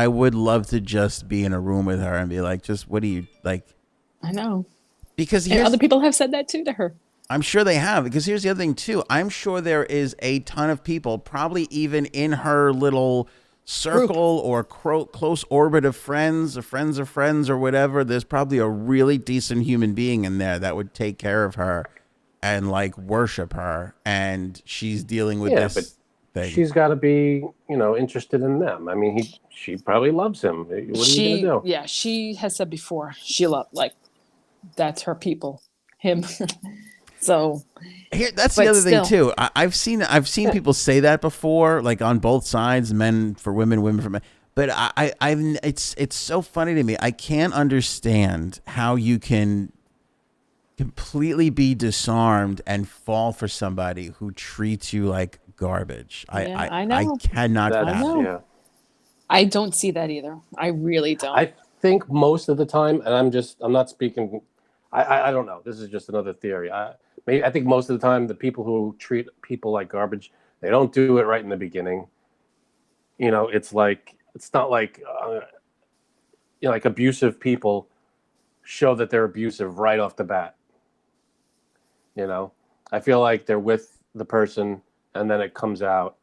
would love to just be in a room with her and be like, just what do you like? I know. Because And other people have said that too to her. I'm sure they have. Because here's the other thing too. I'm sure there is a ton of people, probably even in her little circle or close orbit of friends of friends or whatever. There's probably a really decent human being in there that would take care of her and like worship her, and she's dealing with Yeah, but this thing. she's got to be, interested in them. I mean, she probably loves him. What are you going to do? Yeah, she has said before, that's her people, him. So Here, that's but the other thing still. too. I've seen people say that before, like on both sides, men for women, women for men. But it's so funny to me. I can't understand how you can completely be disarmed and fall for somebody who treats you like garbage. Yeah, I I know. cannot That's, fathom. yeah. I don't see that either. I really don't. I think most of the time, and I'm not speaking. I don't know. This is just another theory. I think most of the time, the people who treat people like garbage, they don't do it right in the beginning. It's not like like abusive people show that they're abusive right off the bat. I feel like they're with the person, and then it comes out,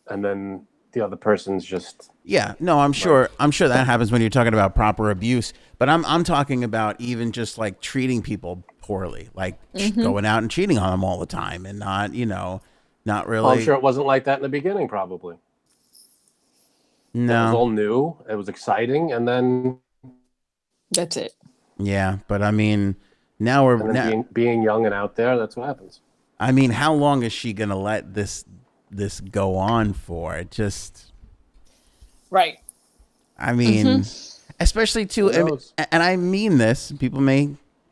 and then the other person's just. Yeah, no, I'm sure that happens when you're talking about proper abuse, but I'm talking about even just like treating people poorly, like going out and cheating on them all the time and not, not really. Well, I'm sure it wasn't like that in the beginning, probably. It was No. all new. It was exciting, and then That's it. Yeah, but I mean, now we're and then being young and out there, that's what happens. I mean, how long is she going to let this go on for? It just Right. I mean, especially too, Who knows? and I mean this, people may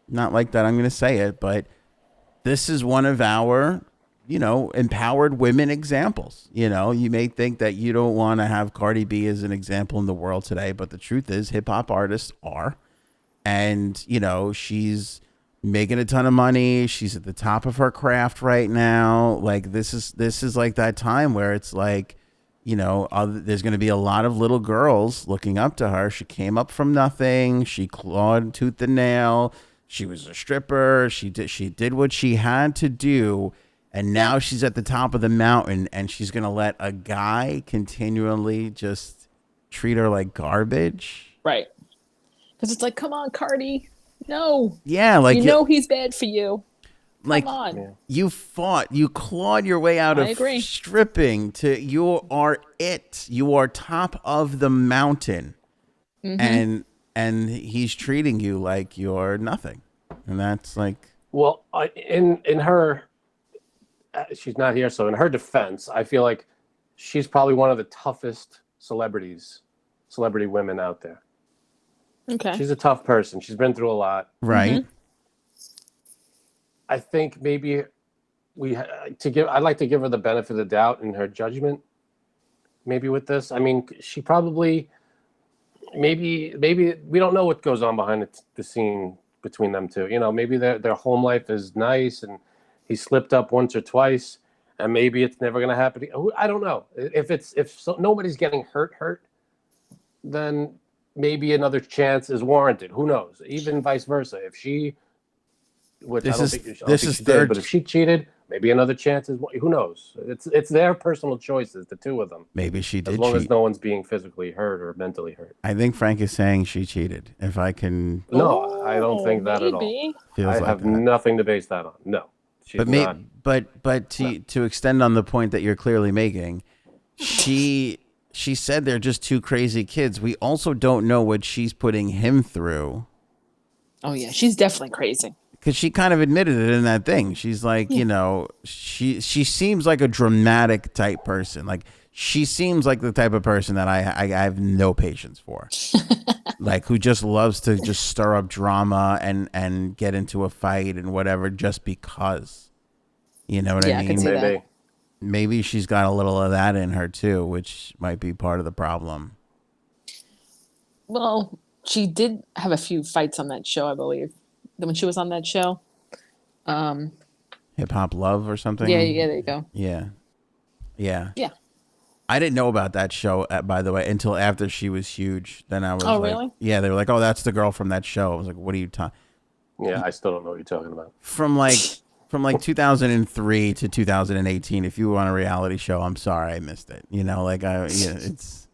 not like that I'm going to say it, but this is one of our, empowered women examples. You may think that you don't want to have Cardi B as an example in the world today, but the truth is hip hop artists are. And, she's making a ton of money. She's at the top of her craft right now. Like this is like that time where it's like, there's going to be a lot of little girls looking up to her. She came up from nothing. She clawed tooth and nail. She was a stripper. She did what she had to do. And now she's at the top of the mountain, and she's going to let a guy continually just treat her like garbage. Right. Because it's like, come on, Cardi. No. Yeah, like he's bad for you. Like Come on. you clawed your way out I of agree. stripping to you are it. You are top of the mountain, and he's treating you like you're nothing, and that's like. Well, in her, she's not here, so in her defense, I feel like she's probably one of the toughest celebrity women out there. Okay. She's a tough person. She's been through a lot. Right. I think maybe I'd like to give her the benefit of the doubt in her judgment. Maybe with this, I mean, she probably, maybe we don't know what goes on behind the scene between them two. Maybe their home life is nice, and he slipped up once or twice, and maybe it's never going to happen. I don't know. If nobody's getting hurt, then maybe another chance is warranted. Who knows? Even vice versa. If she, which I don't think she did, but if she cheated, Maybe another chance is who knows. It's their personal choices, the two of them. Maybe she As did long as cheat. no one's being physically hurt or mentally hurt. I think Frank is saying she cheated. If I can, No, I don't think that at all. Maybe. feels I like have that. nothing to base that on. No, she's But not. but to extend on the point that you're clearly making, she said they're just two crazy kids. We also don't know what she's putting him through. Oh yeah, she's definitely crazy. Because she kind of admitted it in that thing. She's like, you know, she seems like a dramatic type person. Like she seems like the type of person that I have no patience for. Like who just loves to just stir up drama and get into a fight and whatever just because. You know what I Yeah, I mean? can see that. Maybe. Maybe she's got a little of that in her too, which might be part of the problem. Well, she did have a few fights on that show, I believe. When she was on that show. Hip Hop Love or something? Yeah, there you go. Yeah. Yeah. Yeah. I didn't know about that show, by the way, until after she was huge. Then I was Oh, like, really? yeah, they were like, oh, that's the girl from that show. I was like, what are you talking? Yeah, I still don't know what you're talking about. From like 2003 to 2018, if you were on a reality show, I'm sorry I missed it. You know, like it's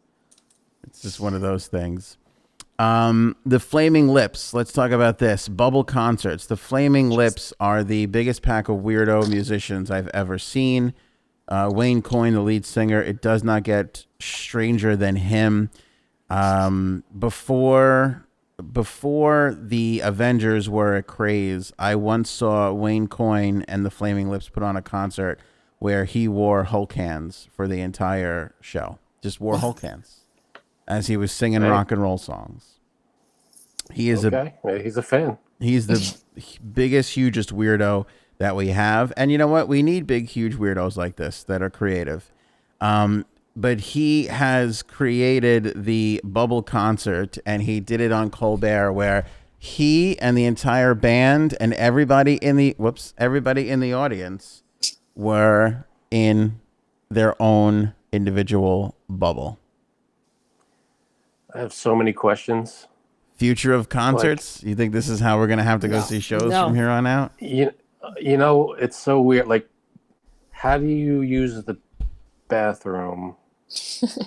just one of those things. The Flaming Lips. Let's talk about this. Bubble concerts. The Flaming Lips are the biggest pack of weirdo musicians I've ever seen. Wayne Coyne, the lead singer. It does not get stranger than him. Before the Avengers were a craze, I once saw Wayne Coyne and the Flaming Lips put on a concert where he wore Hulk hands for the entire show. Just wore Hulk hands as he was singing rock and roll songs. He is He's a fan. He's the biggest, hugest weirdo that we have. And you know what? We need big, huge weirdos like this that are creative. But he has created the Bubble concert, and he did it on Colbert, where he and the entire band and everybody in the audience were in their own individual bubble. I have so many questions. Future of concerts? You think this is how we're going to have to go see shows from here on out? You know, it's so weird. Like, how do you use the bathroom?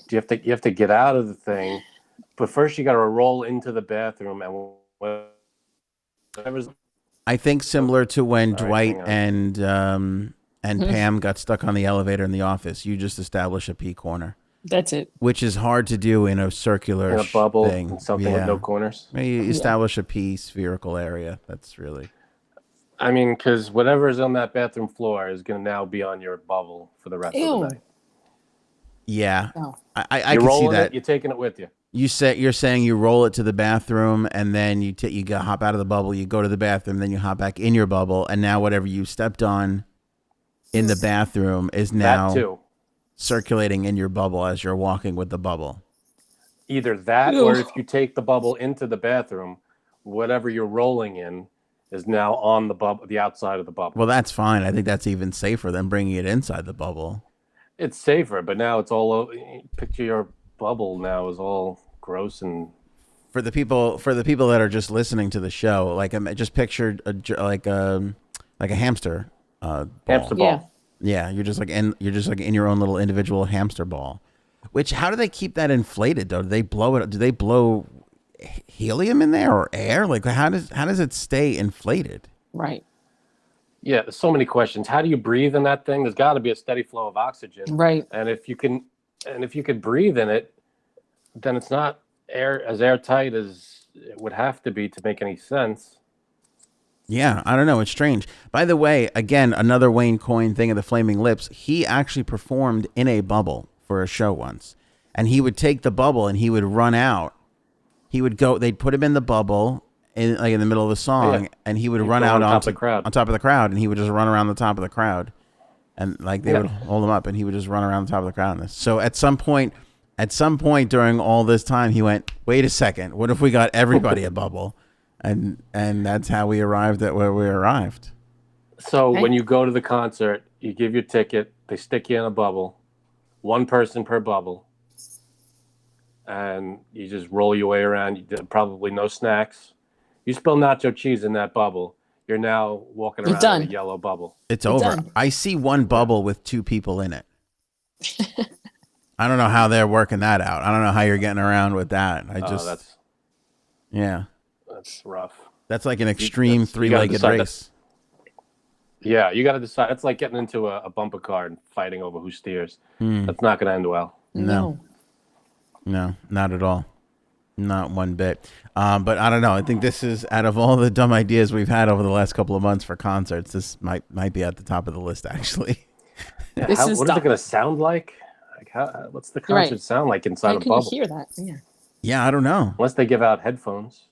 You have to get out of the thing, but first you got to roll into the bathroom and whatever's. I think similar to when Sorry, Dwight and Pam got stuck on the elevator in the office. You just establish a pee corner. That's it. Which is hard to do in a circular In a bubble, thing. and something with no corners. You establish a pee spherical area. That's really. I mean, because whatever is on that bathroom floor is going to now be on your bubble for the rest of the night. Yeah, No. I can see that. You're taking it with you. You're saying you roll it to the bathroom, and then you hop out of the bubble. You go to the bathroom, then you hop back in your bubble, and now whatever you stepped on in the bathroom is now That too. Circulating in your bubble as you're walking with the bubble. Either that, or if you take the bubble into the bathroom, whatever you're rolling in is now on the bubble, the outside of the bubble. Well, that's fine. I think that's even safer than bringing it inside the bubble. It's safer, but now it's all. Picture your bubble now is all gross and. For the people that are just listening to the show, like just picture like a hamster. Hamster ball. Yeah, you're just like in your own little individual hamster ball. Which, how do they keep that inflated though? Do they blow it? Do they blow helium in there or air? Like how does it stay inflated? Right. Yeah, there's so many questions. How do you breathe in that thing? There's got to be a steady flow of oxygen. Right. And if you could breathe in it, then it's not airtight as it would have to be to make any sense. Yeah, I don't know. It's strange. By the way, again, another Wayne Coyne thing of the Flaming Lips. He actually performed in a bubble for a show once, and he would take the bubble and he would run out. He would go. They'd put him in the bubble in the middle of the song, and he would run out on top of the crowd, and he would just run around the top of the crowd, and like they would hold him up, and he would just run around the top of the crowd. So at some point during all this time, he went, "Wait a second, what if we got everybody a bubble?" And that's how we arrived at where we arrived. So when you go to the concert, you give your ticket, they stick you in a bubble, one person per bubble, and you just roll your way around. You probably no snacks. You spill nacho cheese in that bubble, you're now walking You're around done. in a yellow bubble. It's You're over. done. I see one bubble with 2 people in it. I don't know how they're working that out. I don't know how you're getting around with that. Yeah. That's rough. That's like an extreme You gotta 3-legged decide race. Yeah, you got to decide. It's like getting into a bumper car and fighting over who steers. That's not going to end well. No, not at all. Not one bit. But I don't know. I think this is, out of all the dumb ideas we've had over the last couple of months for concerts, this might be at the top of the list, actually. Yeah, This is what is it dumb. going to sound like? What's the concert Right. sound like inside How a can you bubble? hear that? Yeah. Yeah, I don't know. Unless they give out headphones.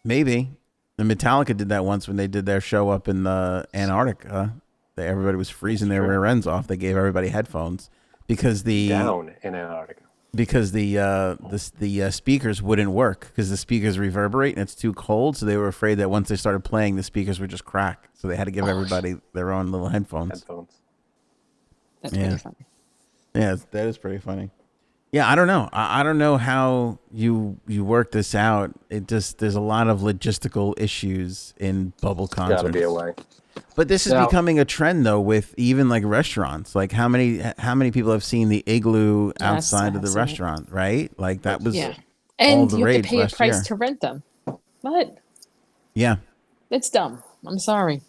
Maybe. The Metallica did that once when they did their show up in the Antarctica. Everybody was freezing their rear ends off. They gave everybody headphones because Down in Antarctica. because the speakers wouldn't work because the speakers reverberate and it's too cold. So they were afraid that once they started playing, the speakers would just crack. So they had to give everybody their own little headphones. That's pretty funny. Yeah, that is pretty funny. Yeah, I don't know. I don't know how you work this out. There's a lot of logistical issues in bubble concerts. Got to be a way. But this is Now- becoming a trend though with even like restaurants. Like how many people have seen the igloo Yes, outside I of the have seen it. restaurant, right? Like that was Yeah. all And the you have rage to pay a last price year. to rent them. What? Yeah. It's dumb. I'm sorry.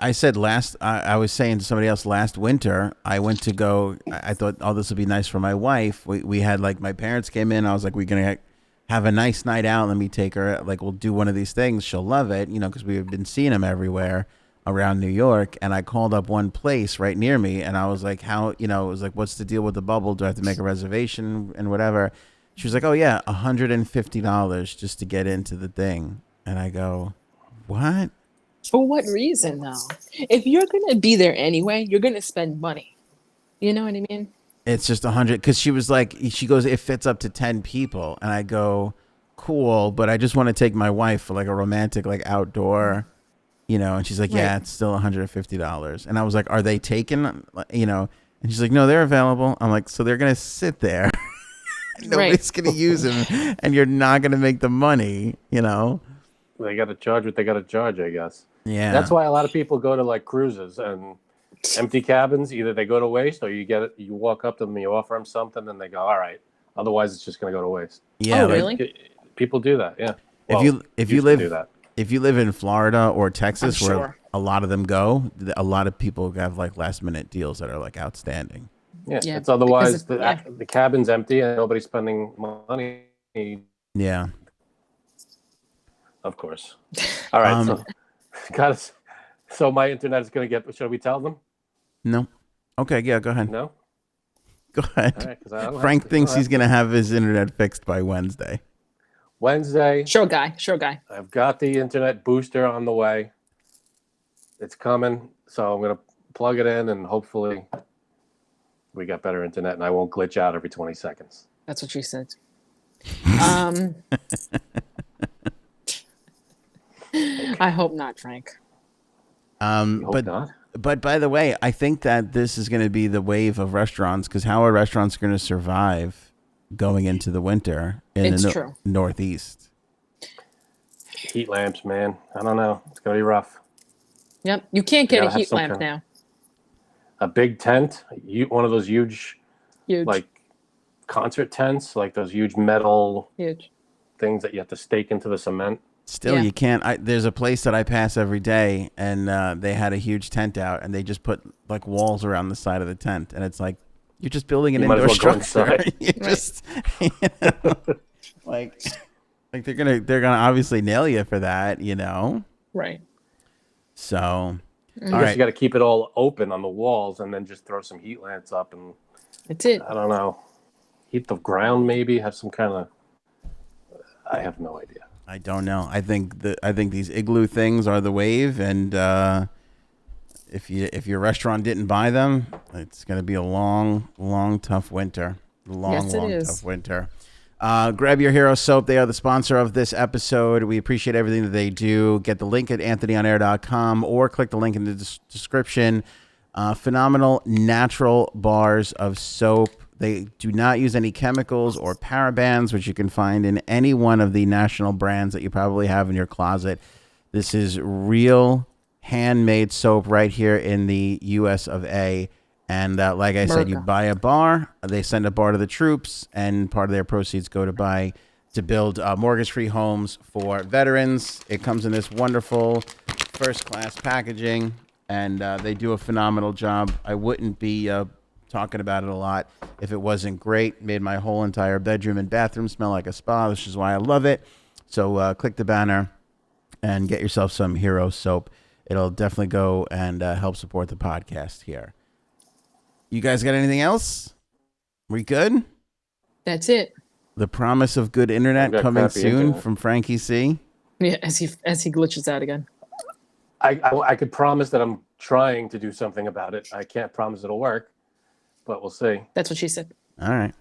I said I was saying to somebody else last winter, I went to go, I thought, oh, this would be nice for my wife. We had like, my parents came in. I was like, we're going to have a nice night out. Let me take her. Like, we'll do one of these things. She'll love it, because we have been seeing them everywhere around New York. And I called up one place right near me and I was like, it was like, what's the deal with the bubble? Do I have to make a reservation and whatever? She was like, oh yeah, $150 just to get into the thing. And I go, what? For what reason, though? If you're going to be there anyway, you're going to spend money. You know what I mean? It's just 100 because she was like, she goes, it fits up to 10 people. And I go, cool, but I just want to take my wife for like a romantic, like outdoor, and she's like, yeah, Right. it's still $150. And I was like, are they taken, and she's like, no, they're available. I'm like, so they're going to sit there. Nobody's going to use them and you're not going to make the money, They got to charge what they got to charge, I guess. Yeah. That's why a lot of people go to like cruises and empty cabins. Either they go to waste or you walk up to them and you offer them something and they go, all right. Otherwise, it's just going to go to waste. Yeah. Oh, really? People do that, yeah. If you do that. if you live in Florida or Texas, I'm where sure. a lot of them go, a lot of people have like last minute deals that are like outstanding. Yeah, Yeah, it's otherwise because the cabin's empty and nobody's spending money. Yeah. Of course. All right, so my internet is going to get. Should we tell them? No. Okay. Yeah. Go ahead. No. Go ahead. All right, 'cause I don't Frank have to- thinks I don't he's gonna have his internet fixed by Wednesday. Wednesday. Sure guy. I've got the internet booster on the way. It's coming, so I'm going to plug it in and hopefully we got better internet and I won't glitch out every 20 seconds. That's what she said. I hope not, Frank. Hope not. But by the way, I think that this is going to be the wave of restaurants because how are restaurants going to survive going into the winter in It's the true. Northeast? Heat lamps, man. I don't know. It's going to be rough. Yep. You can't get a gotta have heat some lamp kind- now. A big tent, one of those huge, Huge. like concert tents, like those huge metal Huge. things that you have to stake into the cement. Still, Yeah. you can't. There's a place that I pass every day, and they had a huge tent out, and they just put like walls around the side of the tent, and it's like you're just building an You might indoor as well go structure. inside. You just like they're gonna obviously nail you for that, Right. So, I all guess right. you got to keep it all open on the walls and then just throw some heat lamps up and That's it. I don't know, heat the ground maybe, have some kind of. I have no idea. I don't know. I think these igloo things are the wave, and if your restaurant didn't buy them, it's going to be a long, tough winter. Yes, it is. Tough winter. Grab Your Hero Soap. They are the sponsor of this episode. We appreciate everything that they do. Get the link at anthonyonair.com or click the link in the description. Phenomenal natural bars of soap. They do not use any chemicals or parabens, which you can find in any one of the national brands that you probably have in your closet. This is real handmade soap right here in the U.S. of A. And like I said, you America. buy a bar, they send a bar to the troops, and part of their proceeds go to build mortgage-free homes for veterans. It comes in this wonderful first-class packaging, and they do a phenomenal job. I wouldn't be talking about it a lot if it wasn't great. Made my whole entire bedroom and bathroom smell like a spa, which is why I love it. So click the banner and get yourself some Hero soap. It'll definitely go and help support the podcast here. You guys got anything else? We good? That's it. The promise of good internet I've got coming crappy soon internet. from Frankie C. Yeah, as he glitches out again. I could promise that I'm trying to do something about it. I can't promise it'll work, but we'll see. That's what she said. All right.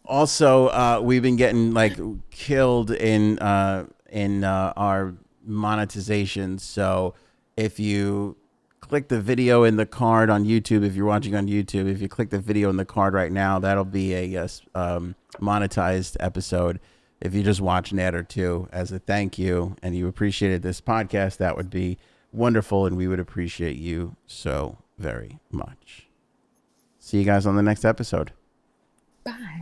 Also, we've been getting like killed in our monetization. So if you click the video in the card on YouTube, if you're watching on YouTube, if you click the video in the card right now, that'll be a monetized episode. If you just watch an ad or two as a thank you and you appreciated this podcast, that would be wonderful, and we would appreciate you so very much. See you guys on the next episode. Bye.